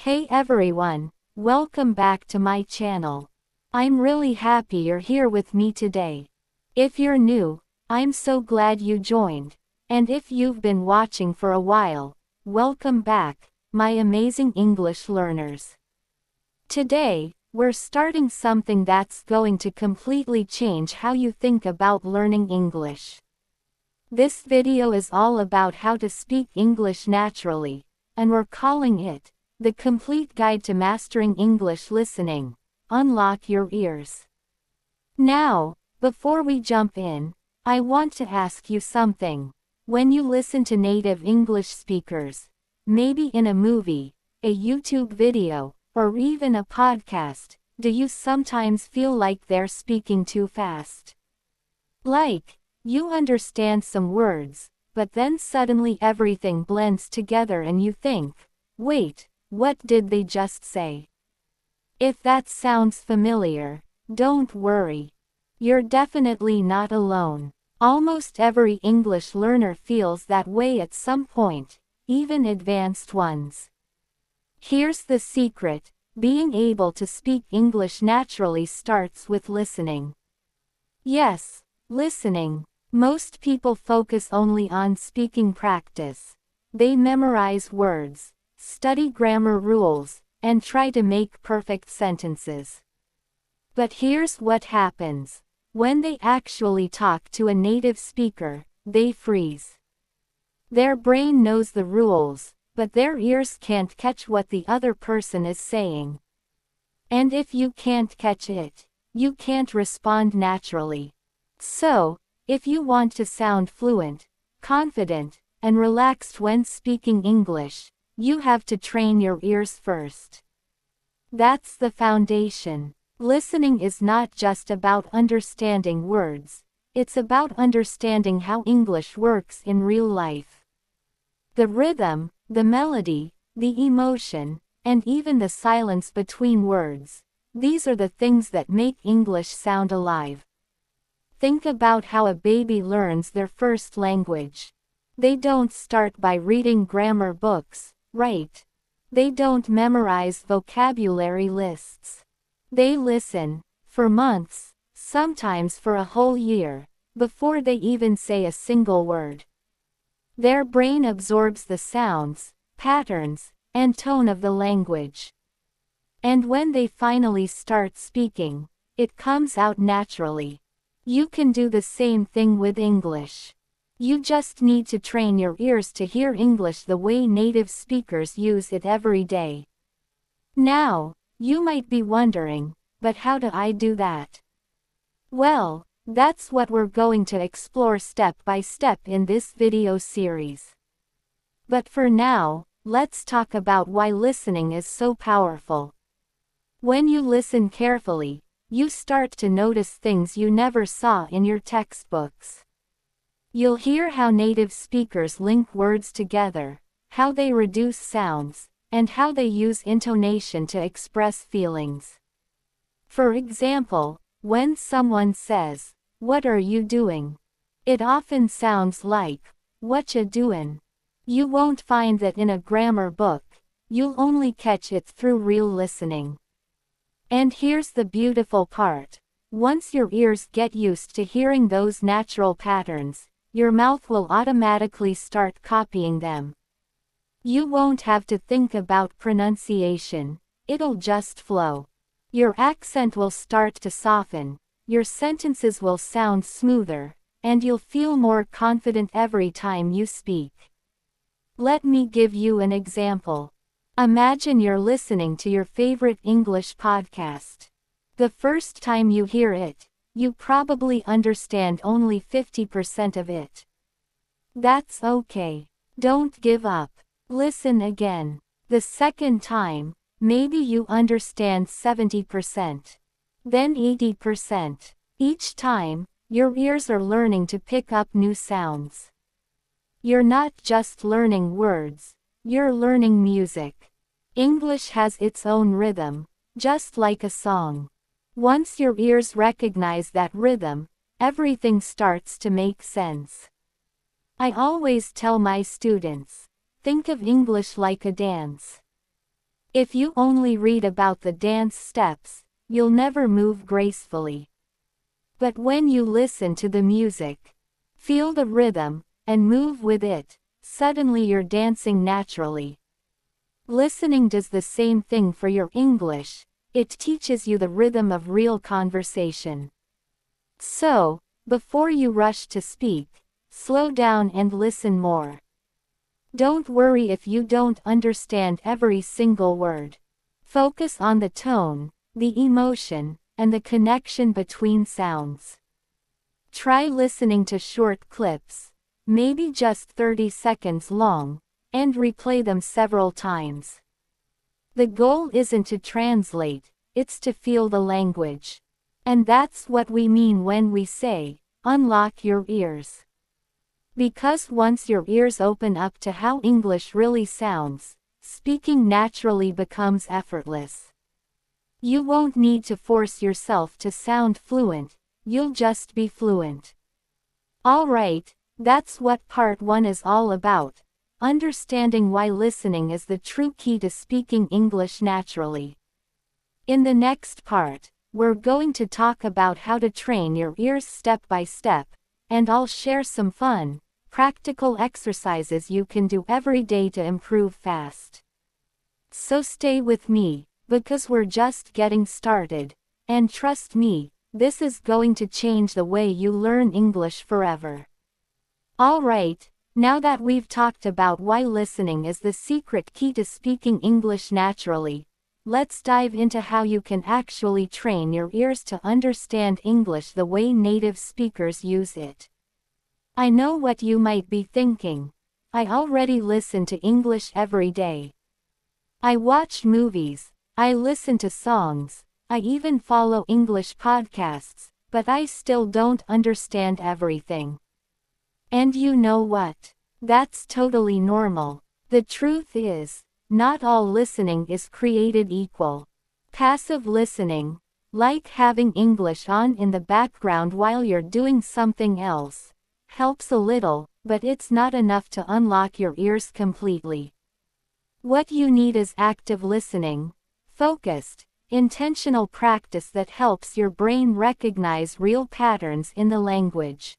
Hey everyone, welcome back to my channel. I'm really happy you're here with me today. If you're new, I'm so glad you joined, and if you've been watching for a while, welcome back, my amazing English learners. Today, we're starting something that's going to completely change how you think about learning English. This video is all about how to speak English naturally, and we're calling it The Complete Guide to Mastering English Listening. Unlock your ears. Now, before we jump in, I want to ask you something. When you listen to native English speakers, maybe in a movie, a YouTube video, or even a podcast, do you sometimes feel like they're speaking too fast? Like, you understand some words, but then suddenly everything blends together and you think, wait, what did they just say? If that sounds familiar, don't worry. You're definitely not alone. Almost every English learner feels that way at some point, even advanced ones. Here's the secret: being able to speak English naturally starts with listening. Yes, listening. Most people focus only on speaking practice. They memorize words, study grammar rules, and try to make perfect sentences. But here's what happens. When they actually talk to a native speaker, they freeze. Their brain knows the rules, but their ears can't catch what the other person is saying. And if you can't catch it, you can't respond naturally. So, if you want to sound fluent, confident, and relaxed when speaking English, you have to train your ears first. That's the foundation. Listening is not just about understanding words, it's about understanding how English works in real life. The rhythm, the melody, the emotion, and even the silence between words, these are the things that make English sound alive. Think about how a baby learns their first language. They don't start by reading grammar books, right? They don't memorize vocabulary lists. They listen, for months, sometimes for a whole year, before they even say a single word. Their brain absorbs the sounds, patterns, and tone of the language. And when they finally start speaking, it comes out naturally. You can do the same thing with English. You just need to train your ears to hear English the way native speakers use it every day. Now, you might be wondering, but how do I do that? Well, that's what we're going to explore step by step in this video series. But for now, let's talk about why listening is so powerful. When you listen carefully, you start to notice things you never saw in your textbooks. You'll hear how native speakers link words together, how they reduce sounds, and how they use intonation to express feelings. For example, when someone says, "What are you doing?" it often sounds like, "What ya doin'?" You won't find that in a grammar book. You'll only catch it through real listening. And here's the beautiful part. Once your ears get used to hearing those natural patterns, your mouth will automatically start copying them. You won't have to think about pronunciation. It'll just flow. Your accent will start to soften, your sentences will sound smoother, and you'll feel more confident every time you speak. Let me give you an example. Imagine you're listening to your favorite English podcast. The first time you hear it, you probably understand only 50% of it. That's okay. Don't give up. Listen again. The second time, maybe you understand 70%. Then 80%. Each time, your ears are learning to pick up new sounds. You're not just learning words, you're learning music. English has its own rhythm, just like a song. Once your ears recognize that rhythm, everything starts to make sense. I always tell my students, think of English like a dance. If you only read about the dance steps, you'll never move gracefully. But when you listen to the music, feel the rhythm, and move with it, suddenly you're dancing naturally. Listening does the same thing for your English. It teaches you the rhythm of real conversation. So, before you rush to speak, slow down and listen more. Don't worry if you don't understand every single word. Focus on the tone, the emotion, and the connection between sounds. Try listening to short clips, maybe just 30 seconds long, and replay them several times. The goal isn't to translate, it's to feel the language. And that's what we mean when we say, unlock your ears. Because once your ears open up to how English really sounds, speaking naturally becomes effortless. You won't need to force yourself to sound fluent, you'll just be fluent. Alright, that's what part 1 is all about. Understanding why listening is the true key to speaking English naturally. In the next part, we're going to talk about how to train your ears step by step, and I'll share some fun, practical exercises you can do every day to improve fast. So stay with me, because we're just getting started, and trust me, this is going to change the way you learn English forever. Alright, now that we've talked about why listening is the secret key to speaking English naturally, let's dive into how you can actually train your ears to understand English the way native speakers use it. I know what you might be thinking. I already listen to English every day. I watch movies, I listen to songs, I even follow English podcasts, but I still don't understand everything. And you know what? That's totally normal. The truth is, not all listening is created equal. Passive listening, like having English on in the background while you're doing something else, helps a little, but it's not enough to unlock your ears completely. What you need is active listening, focused, intentional practice that helps your brain recognize real patterns in the language.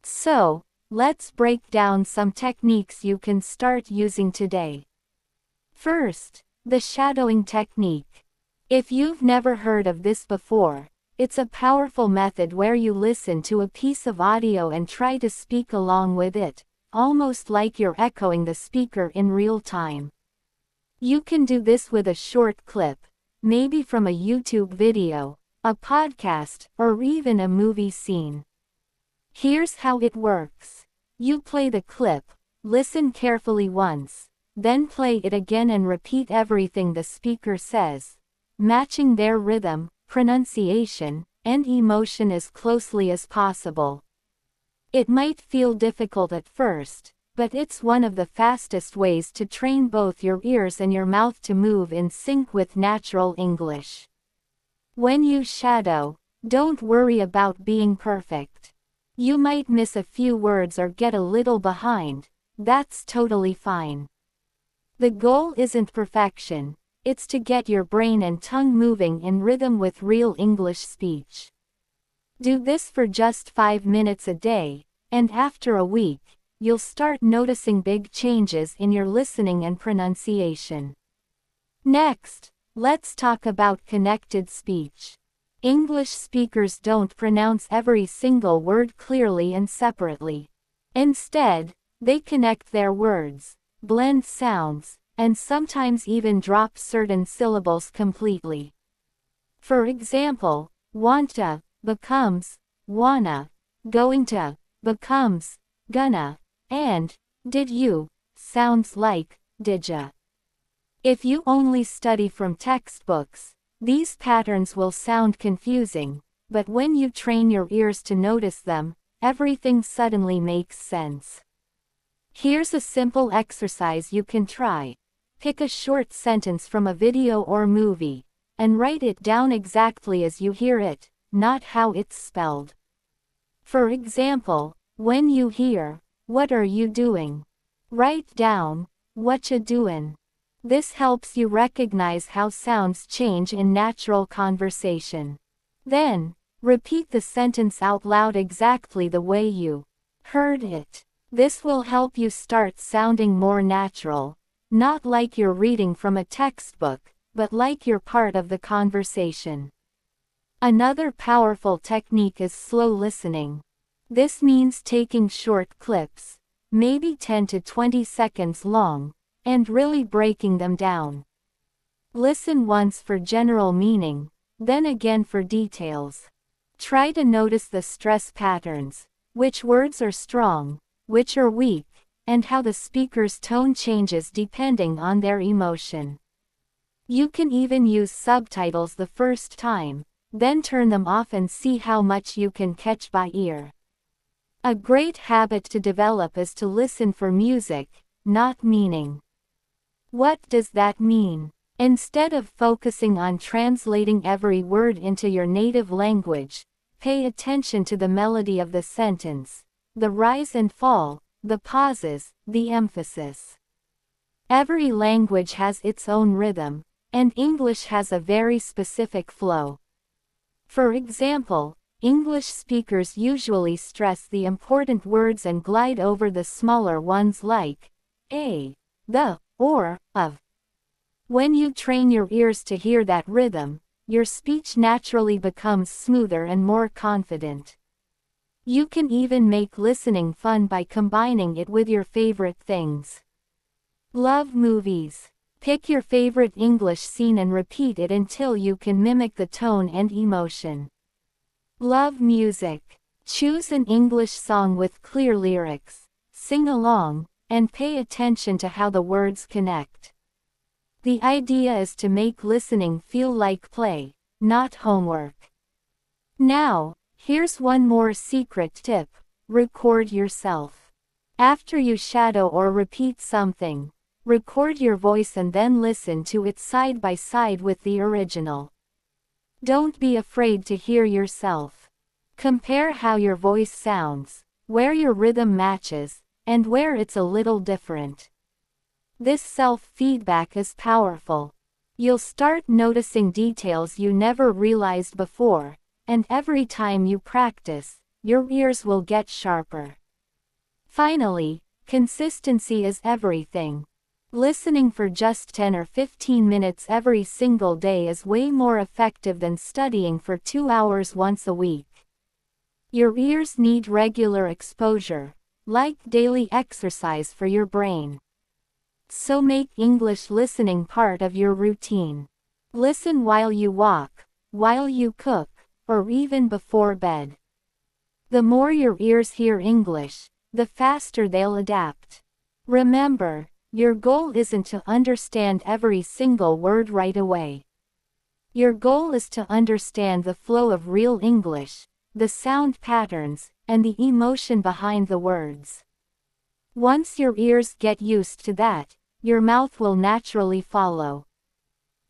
So, let's break down some techniques you can start using today. First, the shadowing technique. If you've never heard of this before, it's a powerful method where you listen to a piece of audio and try to speak along with it, almost like you're echoing the speaker in real time. You can do this with a short clip, maybe from a YouTube video, a podcast, or even a movie scene. Here's how it works. You play the clip, listen carefully once, then play it again and repeat everything the speaker says, matching their rhythm, pronunciation, and emotion as closely as possible. It might feel difficult at first, but it's one of the fastest ways to train both your ears and your mouth to move in sync with natural English. When you shadow, don't worry about being perfect. You might miss a few words or get a little behind. That's totally fine. The goal isn't perfection, it's to get your brain and tongue moving in rhythm with real English speech. Do this for just 5 minutes a day, and after a week, you'll start noticing big changes in your listening and pronunciation. Next, let's talk about connected speech. English speakers don't pronounce every single word clearly and separately. Instead, they connect their words, blend sounds, and sometimes even drop certain syllables completely. For example, wanta becomes wanna, going to becomes gonna, and did you sounds like didja. If you only study from textbooks, these patterns will sound confusing, but when you train your ears to notice them, everything suddenly makes sense. Here's a simple exercise you can try. Pick a short sentence from a video or movie, and write it down exactly as you hear it, not how it's spelled. For example, when you hear, "What are you doing?" write down, "What ya doin'?" This helps you recognize how sounds change in natural conversation. Then, repeat the sentence out loud exactly the way you heard it. This will help you start sounding more natural, not like you're reading from a textbook, but like you're part of the conversation. Another powerful technique is slow listening. This means taking short clips, maybe 10 to 20 seconds long, and really breaking them down. Listen once for general meaning, then again for details. Try to notice the stress patterns, which words are strong, which are weak, and how the speaker's tone changes depending on their emotion. You can even use subtitles the first time, then turn them off and see how much you can catch by ear. A great habit to develop is to listen for music, not meaning. What does that mean? Instead of focusing on translating every word into your native language, pay attention to the melody of the sentence, the rise and fall, the pauses, the emphasis. Every language has its own rhythm, and English has a very specific flow. For example, English speakers usually stress the important words and glide over the smaller ones like a, the, or of. When you train your ears to hear that rhythm, your speech naturally becomes smoother and more confident. You can even make listening fun by combining it with your favorite things. Love movies. Pick your favorite English scene and repeat it until you can mimic the tone and emotion. Love music. Choose an English song with clear lyrics, sing along, and pay attention to how the words connect. The idea is to make listening feel like play, not homework. Now, here's one more secret tip: record yourself. After you shadow or repeat something, record your voice and then listen to it side by side with the original. Don't be afraid to hear yourself. Compare how your voice sounds, where your rhythm matches, and where it's a little different. This self-feedback is powerful. You'll start noticing details you never realized before, and every time you practice, your ears will get sharper. Finally, consistency is everything. Listening for just 10 or 15 minutes every single day is way more effective than studying for 2 hours once a week. Your ears need regular exposure, like daily exercise for your brain. So make English listening part of your routine. Listen while you walk, while you cook, or even before bed. The more your ears hear English, the faster they'll adapt. Remember, your goal isn't to understand every single word right away. Your goal is to understand the flow of real English, the sound patterns, and the emotion behind the words. Once your ears get used to that, your mouth will naturally follow.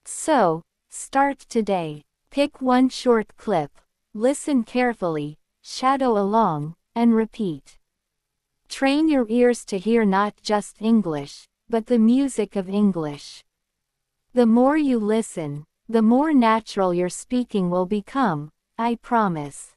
So, start today. Pick one short clip, listen carefully, shadow along, and repeat. Train your ears to hear not just English, but the music of English. The more you listen, the more natural your speaking will become, I promise.